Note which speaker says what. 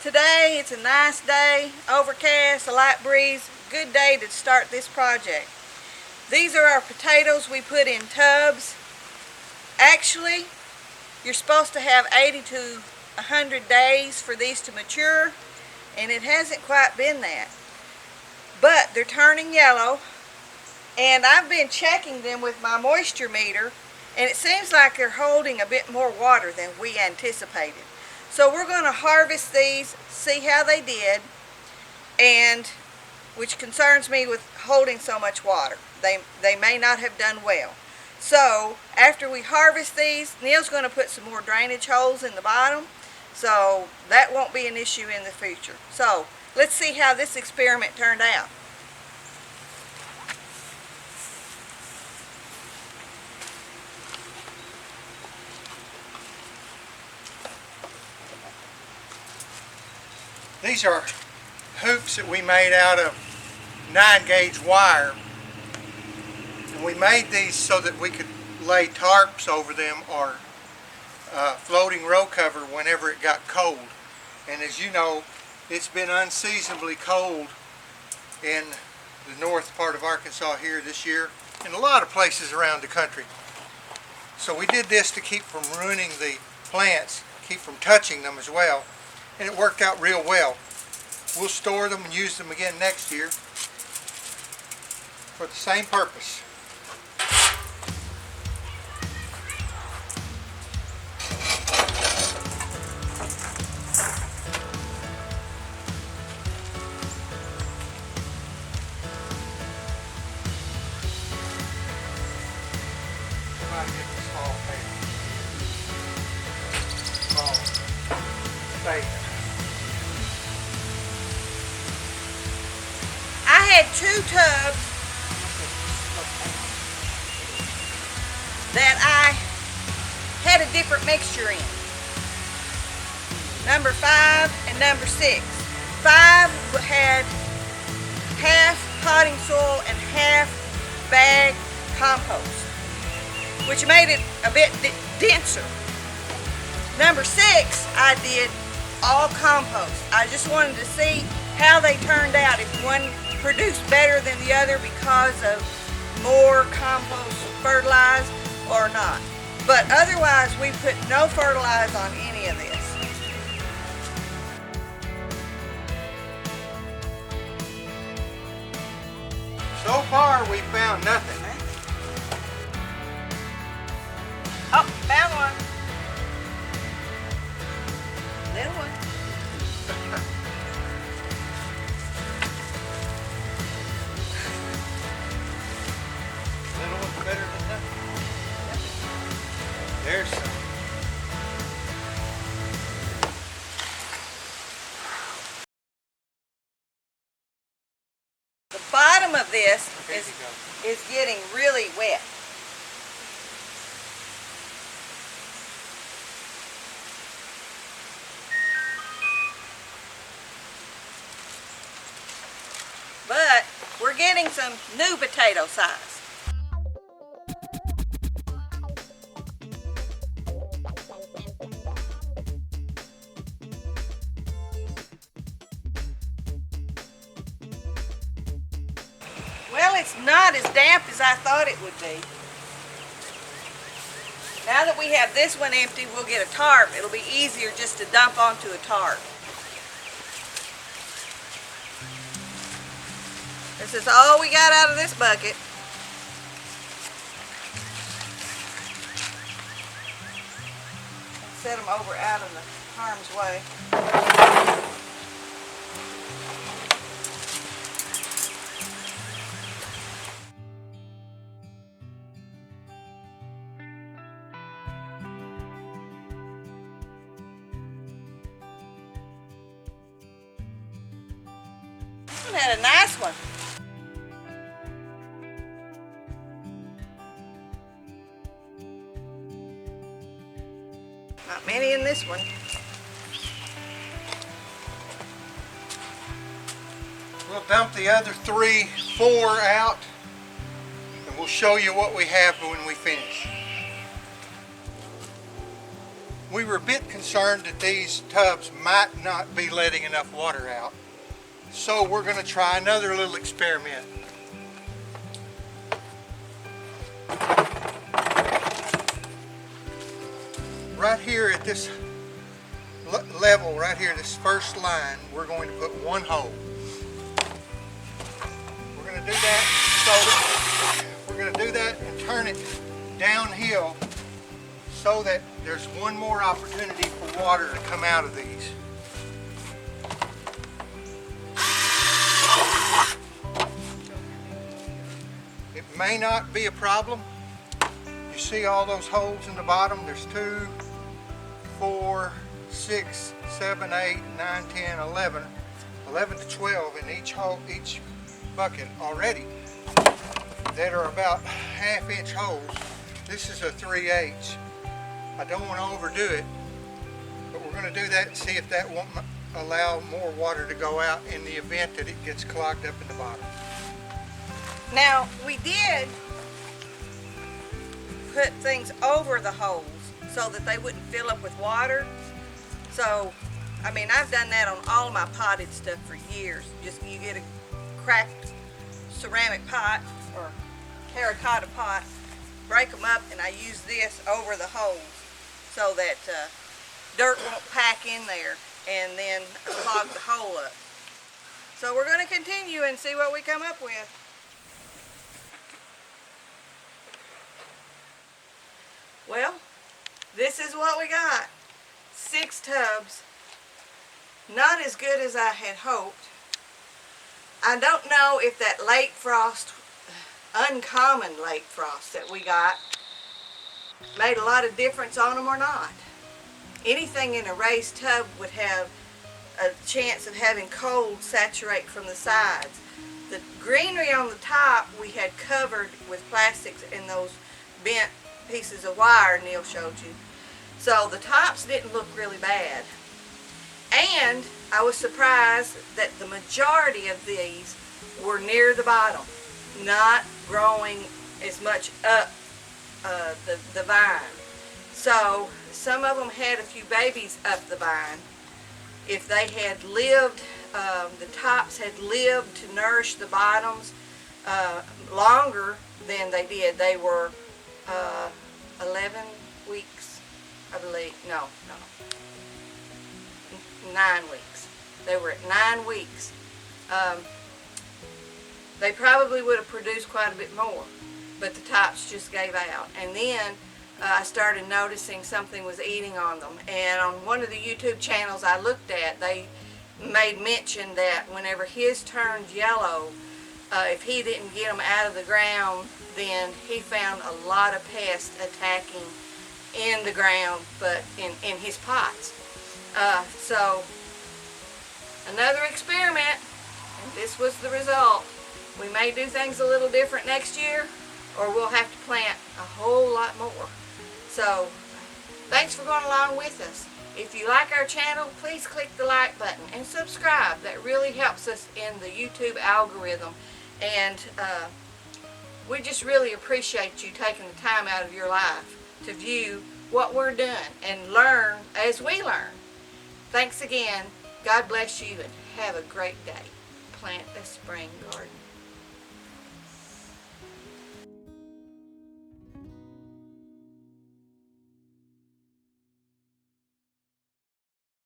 Speaker 1: Today it's a nice day, overcast, a light breeze, good day to start this project. These are our potatoes we put in tubs. Actually, you're supposed to have 80 to 100 days for these to mature, and it hasn't quite been that. But they're turning yellow, and I've been checking them with my moisture meter, and it seems like they're holding a bit more water than we anticipated. So we're going to harvest these, see how they did, and which concerns me with holding so much water. They may not have done well. So after we harvest these, Neal's going to put some more drainage holes in the bottom, so that won't be an issue in the future. So let's see how this experiment turned out.
Speaker 2: These are hoops that we made out of 9-gauge wire. And we made these so that we could lay tarps over them or floating row cover whenever it got cold. And as you know, it's been unseasonably cold in the north part of Arkansas here this year, and a lot of places around the country. So we did this to keep from ruining the plants, keep from touching them as well. And it worked out real well. We'll store them and use them again next year for the same purpose. Might get the small paper. Small paper.
Speaker 1: I had 2 tubs that I had a different mixture in. Number 5 and number 6. 5 had half potting soil and half bag compost, which made it a bit denser. Number 6, I did all compost. I just wanted to see how they turned out, if one produced better than the other because of more compost fertilized or not. But otherwise, we put no fertilizer on any of this.
Speaker 2: So far, we found nothing.
Speaker 1: Oh, found one. Little one.
Speaker 2: Little one's better than nothing. There's some.
Speaker 1: The bottom of this is getting really wet. But we're getting some new potato size. Well, it's not as damp as I thought it would be. Now that we have this one empty, we'll get a tarp. It'll be easier just to dump onto a tarp. This is all we got out of this bucket. Set them over out of the harm's way. This one had a nice one. Not many in this one.
Speaker 2: We'll dump the other 3, 4 out, and we'll show you what we have when we finish. we were a bit concerned that these tubs might not be letting enough water out. So we're going to try another little experiment. Right here at this level, right here, this first line, we're going to put one hole. We're going to do that and turn it downhill so that there's one more opportunity for water to come out of these. It may not be a problem. You see all those holes in the bottom? There's 2, 4, 6, 7, 8, 9, 10, 11 to 12 in each hole, each bucket already, that are about half-inch holes. This is a 3/8. I don't want to overdo it, but we're going to do that and see if that won't allow more water to go out in the event that it gets clogged up in the bottom.
Speaker 1: Now, we did put things over the holes so that they wouldn't fill up with water. So, I mean, I've done that on all of my potted stuff for years. Just you get a cracked ceramic pot or terracotta pot, break them up, and I use this over the holes so that dirt won't pack in there and then clog the hole up. So we're going to continue and see what we come up with. Well, this is what we got. 6 tubs. Not as good as I had hoped. I don't know if that late frost, uncommon late frost that we got, made a lot of difference on them or not. Anything in a raised tub would have a chance of having cold saturate from the sides. The greenery on the top we had covered with plastics and those bent pieces of wire Neal showed you. So the tops didn't look really bad. And I was surprised that the majority of these were near the bottom, not growing as much up the vine. So some of them had a few babies up the vine. If they had lived, the tops had lived to nourish the bottoms longer than they did. They were 11 weeks, I believe. No. 9 weeks. They were at 9 weeks. They probably would have produced quite a bit more, but the tops just gave out. And then I started noticing something was eating on them. And on one of the YouTube channels I looked at, they made mention that whenever his turned yellow, if he didn't get them out of the ground, then he found a lot of pests attacking in the ground, but in his pots. So another experiment, and this was the result. We may do things a little different next year, or we'll have to plant a whole lot more. So thanks for going along with us. If you like our channel, please click the like button and subscribe. That really helps us in the YouTube algorithm, and we just really appreciate you taking the time out of your life to view what we're doing and learn as we learn. Thanks again. God bless you and have a great day. Plant a spring garden.